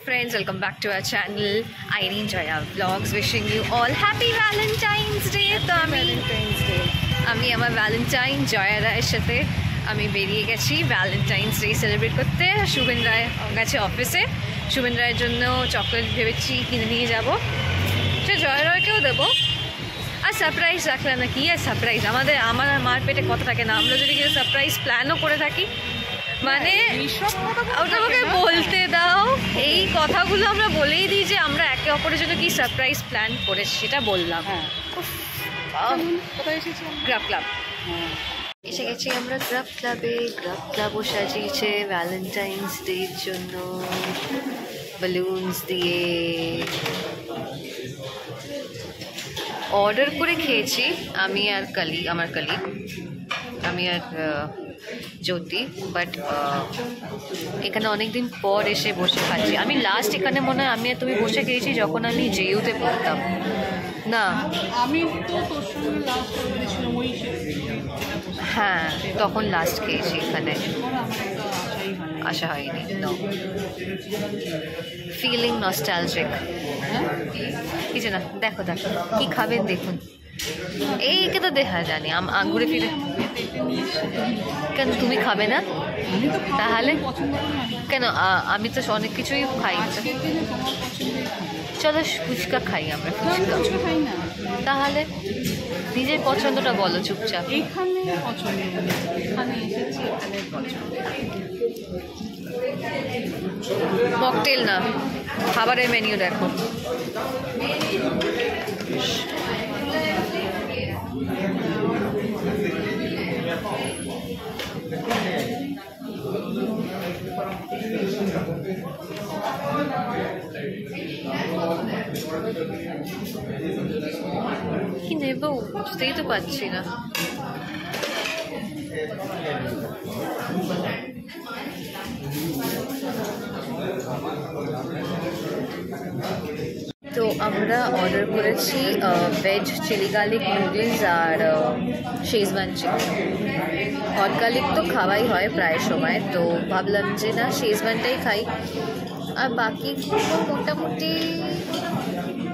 friends, welcome back to our channel Irene Joya Vlogs. Wishing you all happy Valentine's Day. তো আমি আমার Valentine Jaya রায়ের সাথে আমি বেরিয়ে গেছি ভ্যালেন্টাইন্স ডে সেলিব্রেট করতে। শুভেন রায় গেছে অফিসে, শুভেন রায়ের জন্য চকলেট ভেবেছি কিনে নিয়ে যাবো, সে জয়া রায়কেও দেবো। আর সারপ্রাইজ রাখলাম না, কি আর সারপ্রাইজ, আমার মার পেটে কথা থাকে না, আমরা যদি কিছু সারপ্রাইজ প্ল্যানও করে থাকি মানে ওটা আমাকে বলতে দাও, এই কথাগুলো আমরা বলেই দিই যে আমরা একে অপরের জন্য কি সারপ্রাইজ প্ল্যান করেছি সেটা বললাম। গ্রাফ ক্লাব এসে গেছি আমরা গ্রাফ ক্লাবে। গ্রাফ ক্লাবও সাজিয়েছে ভ্যালেন্টাইন্স ডের জন্য বেলুনস দিয়ে। অর্ডার করে খেয়েছি আমি আর আমার কালিগ, আমি আর জ্যোতি, বাট এখানে অনেকদিন পর এসে বসে খাচ্ছি। আমি লাস্ট এখানে মনে হয় আমি আর তুমি বসে খেয়েছি যখন আমি জেইউতে পড়তাম না, আমি তো তোর সঙ্গে লাস্ট করেছিলাম ওই, হ্যাঁ তখন লাস্ট খেয়েছি, এখানে আসা হয়নি। No feeling nostalgic. কিছু না, দেখো দেখো কি খাবেন দেখুন, এইকে তো দেখা জানি আঙ্গুরে ফিরে। কেন তুমি খাবে না? তাহলে কেন, আমি তো অনেক কিছুই খাই। চলো ফুচকা খাই আমরা, ফুচকা খাই না। তাহলে নিজের পছন্দটা বলো চুপচাপ। এখানে পছন্দ, এখানে এসেছি, এখানে পছন্দ। মকটেল না, খাবারের মেনু দেখো। কি নেব বুঝতেই তো পারছি না। তো আমরা অর্ডার করেছি ভেজ চিলি গার্লিক নুডলস আর শেজওয়ান চিকেন। হট গার্লিক তো খাওয়াই হয় প্রায় সময়, তো ভাবলাম যে না শেজওয়ানটাই খাই, আর বাকি মোটামুটি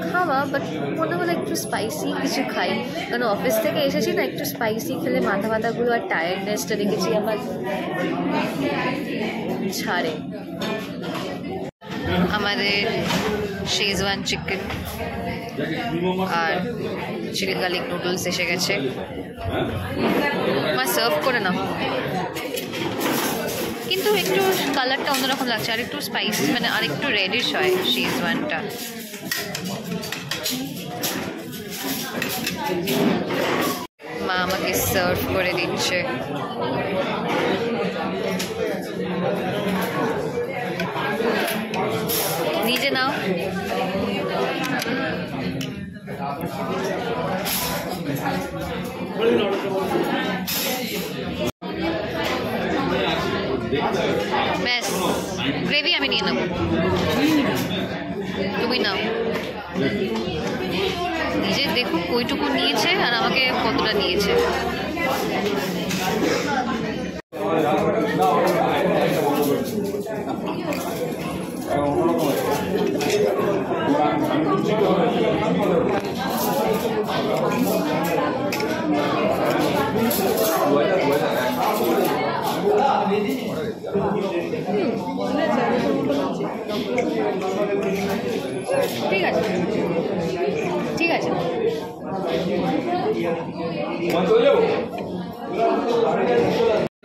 খাওয়া, বাট মনে হলো একটু স্পাইসি কিছু খাই, কারণ অফিস থেকে এসেছি না, একটু স্পাইসি খেলে মাথা ব্যথাগুলো আর টায়ার্ডনেসটা দেখেছি আমার ছাড়ে। আমাদের শেজওয়ান চিকেন আর চিলি গার্লিক নুডলস এসে গেছে, মা সার্ভ করে নাও। কিন্তু একটু কালারটা অন্যরকম লাগছে, আর একটু স্পাইসি মানে আর একটু রেডিশ হয় শেজওয়ানটা। মা আমাকে সার্ভ করে দিচ্ছে। নিজে নাও। ব্যাস, গ্রেভি আমি নিয়ে নেব, তুমি নাও। নিজে দেখো কইটুকু নিয়েছে আর আমাকে কতটা দিয়েছে। ঠিক আছে ঠিক আছে,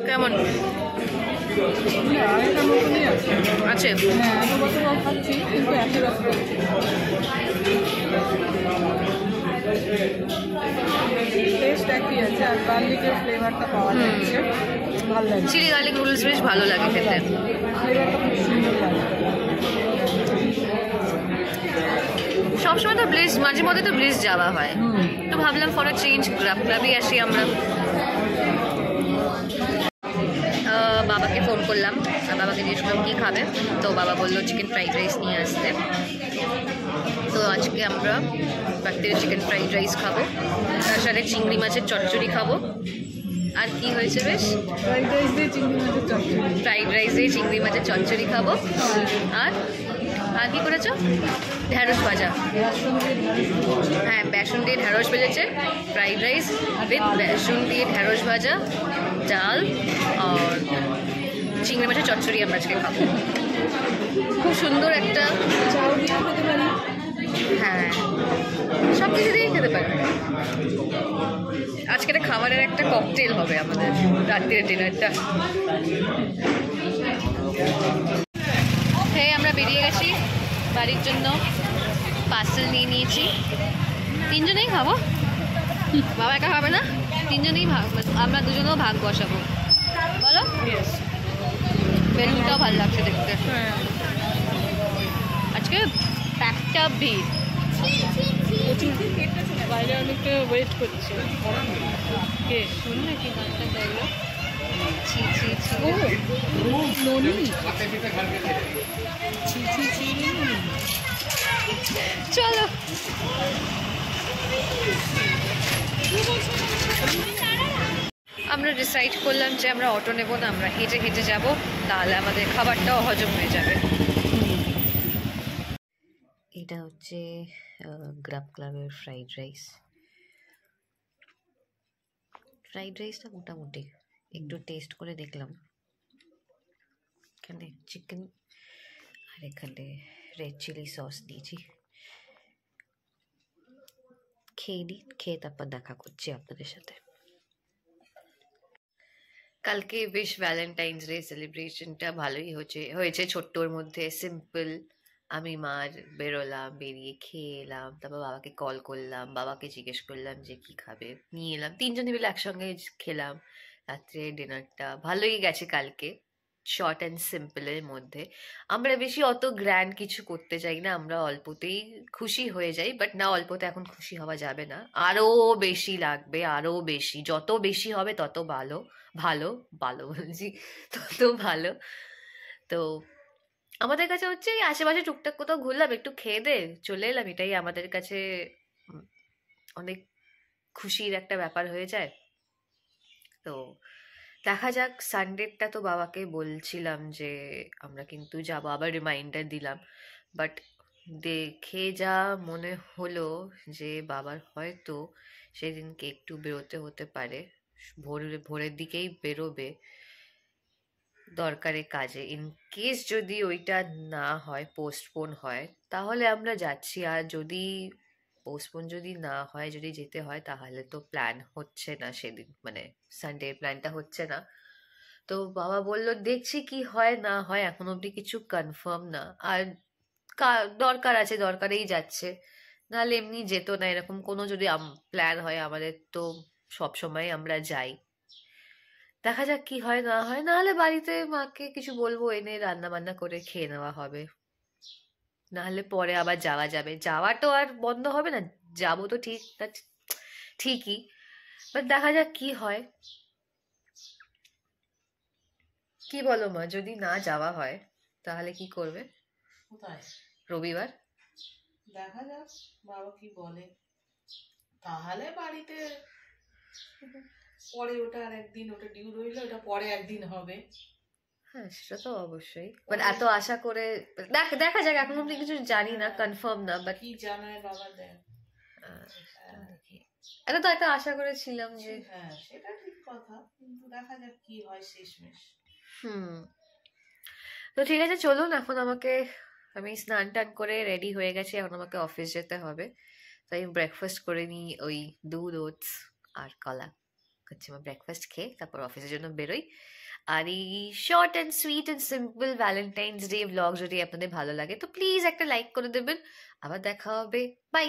কেমন আছে? খাচ্ছি কিন্তু একই রকম টেস্ট একই আছে, আর গার্লিকের ফ্লেভারটা পাওয়া যাচ্ছে, ভালো লাগে। চিলি গার্লিক নুডলস বেশ ভালো লাগে খেতে, ফ্লেভারটা খুব সুন্দর লাগে। সবসময় তো ব্লিস, মাঝে মধ্যে তো ব্লিস যাওয়া হয়, তো ভাবলাম ফর আ চেঞ্জ গ্রাফ ক্লাবই আসি আমরা। বাবাকে ফোন করলাম, বাবাকে জিজ্ঞেস করলাম কী খাবে, তো বাবা বললো চিকেন ফ্রাইড রাইস নিয়ে আসতে। তো আজকে আমরা রাত্রে চিকেন ফ্রাইড রাইস খাবো, তার সাথে চিংড়ি মাছের চচ্চড়ি খাবো। আর কি হয়েছে বেশ, ফ্রাইড রাইস দিয়ে চিংড়ি মাছের চচ্চড়ি, ফ্রাইড রাইস দিয়ে চিংড়ি মাছের চচ্চড়ি খাবো। আর আর কি করেছো? ঢ্যাঁড়স ভাজা। হ্যাঁ, বেসন দিয়ে ঢ্যাঁড়স ভেজেছে, ফ্রাইড রাইস উইথ বেসন দিয়ে ঢ্যাঁড়স ভাজা, ডাল আর চিংড়ি মাছের চচ্চড়ি আমরা আজকে খাবো। খুব সুন্দর একটা, হ্যাঁ সব কিছু দিয়েই খেতে পারে। আজকে একটা খাবারের একটা ককটেল হবে আমাদের রাত্রির ডিনারটা। হ্যাঁ, আমরা বেরিয়ে গেছি বাড়ির জন্য, পার্সেল নিয়ে নিয়েছি। তিনজনেই খাবো, বাবা একা খাবে না, তিনজনেই ভাগ, আমরা দুজনেও ভাগ বসাবো। বলো, বেলুনটাও ভালো লাগছে দেখতে। আজকে একটা ভিড়, বাইরে অনেকটা ওয়েট করছে। কে শুনলে কি গানটা গাইলো? ছি ছি ছি, ননি চলো। আমরা ডিসাইড করলাম যে আমরা অটো নেব না, আমরা হেঁটে হেঁটে যাব, তাহলে আমাদের খাবারটাও হজম হয়ে যাবে। এটা হচ্ছে গ্রাব ক্লাবের ফ্রাইড রাইস। ফ্রাইড রাইসটা মোটামুটি একটু টেস্ট করে দেখলাম। এখানে চিকেন আর এখানে রেড চিলি সস দিয়েছি। খেয়ে নিই, খেয়ে তারপর দেখা করছি আপনাদের সাথে। কালকে বেশ ভ্যালেন্টাইন্স ডে সেলিব্রেশনটা ভালোই হয়েছে ছোট্টর মধ্যে, সিম্পল। আমি মার বেরোলাম, বেরিয়ে খেয়ে এলাম, তারপর বাবাকে কল করলাম, বাবাকে জিজ্ঞেস করলাম যে কি খাবে, নিয়ে এলাম, তিনজনে মিলে একসঙ্গে খেলাম রাত্রে ডিনারটা। ভালোই গেছে কালকে, শর্ট অ্যান্ড সিম্পলের মধ্যে। আমরা বেশি অত গ্র্যান্ড কিছু করতে চাই না, আমরা অল্পতেই খুশি হয়ে যাই, বাট না, অল্পতে এখন খুশি হওয়া যাবে না, আরও বেশি লাগবে, আরও বেশি, যত বেশি হবে তত ভালো, ভালো ভালো বলছি, তত ভালো। তো আমাদের কাছে হচ্ছে এই আশেপাশে টুকটাক কোথাও ঘুরলাম, একটু খেয়ে দে চলে এলাম, এটাই আমাদের কাছে অনেক খুশির একটা ব্যাপার হয়ে যায়। তো দেখা যাক, সানডেটা তো বাবাকে বলছিলাম যে আমরা কিন্তু যাবো, আবার রিমাইন্ডার দিলাম, বাট দেখে যা মনে হলো যে বাবার হয়তো সেদিনকে একটু বেরোতে হতে পারে, ভোরের দিকেই বেরোবে দরকারে কাজে। ইন কেস যদি ওইটা না হয়, পোস্টপোন হয়, তাহলে আমরা যাচ্ছি, আর যদি পোস্টপোন যদি না হয়, যদি যেতে হয়, তাহলে তো প্ল্যান হচ্ছে না সেদিন, মানে সানডে প্ল্যানটা হচ্ছে না। তো বাবা বললো দেখছি কি হয় না হয়, এখন অবধি কিছু কনফার্ম না, আর দরকার আছে, দরকারেই যাচ্ছে, নাহলে এমনি যেত না। এরকম কোনো যদি প্ল্যান হয় আমাদের, তো সবসময় আমরা যাই। দেখা যাক কি হয় না হয়, নাহলে বাড়িতে মাকে কিছু বলবো, এনে রান্না বান্না করে খেয়ে নেওয়া হবে, নাহলে পরে আবার যাওয়া যাবে। যাওয়া তো আর বন্ধ হবে না, যাবো তো ঠিক ঠিকই, বাট দেখা যাক কি হয়। কি বলো মা, যদি না যাওয়া হয় তাহলে কি করবে? কোথায়? রবিবার দেখা যাক বাবা কি বলে, তাহলে বাড়িতে পরে ওটা আর একদিন, ওটা ডিউ রইলো, ওটা পরে একদিন হবে। হ্যাঁ, সেটা তো অবশ্যই, বাট এত আশা করে দেখা যাক, এখন অব্দি কিছু জানি না, কনফার্ম না, বাট কি জানায় বাবা দেখ। এটা তো একটা আশা করেছিলাম যে, হ্যাঁ সেটা ঠিক কথা, কিন্তু দেখা যাক কি হয় শেষমেশ। তো ঠিক আছে, চলুন এখন আমি স্নান টান করে রেডি হয়ে গেছি, এখন আমাকে অফিস যেতে হবে, তো আমি ব্রেকফাস্ট করে নিই, ওই দুধ, ওটস আর কলা হচ্ছে আমার ব্রেকফাস্ট, খেয়ে তারপর অফিসের জন্য বেরোই। আর এই short and sweet and simple Valentine's day blog যদি আপনাদের ভালো লাগে, তো প্লিজ একটা লাইক করে দেবেন। আবার দেখা হবে, বাই।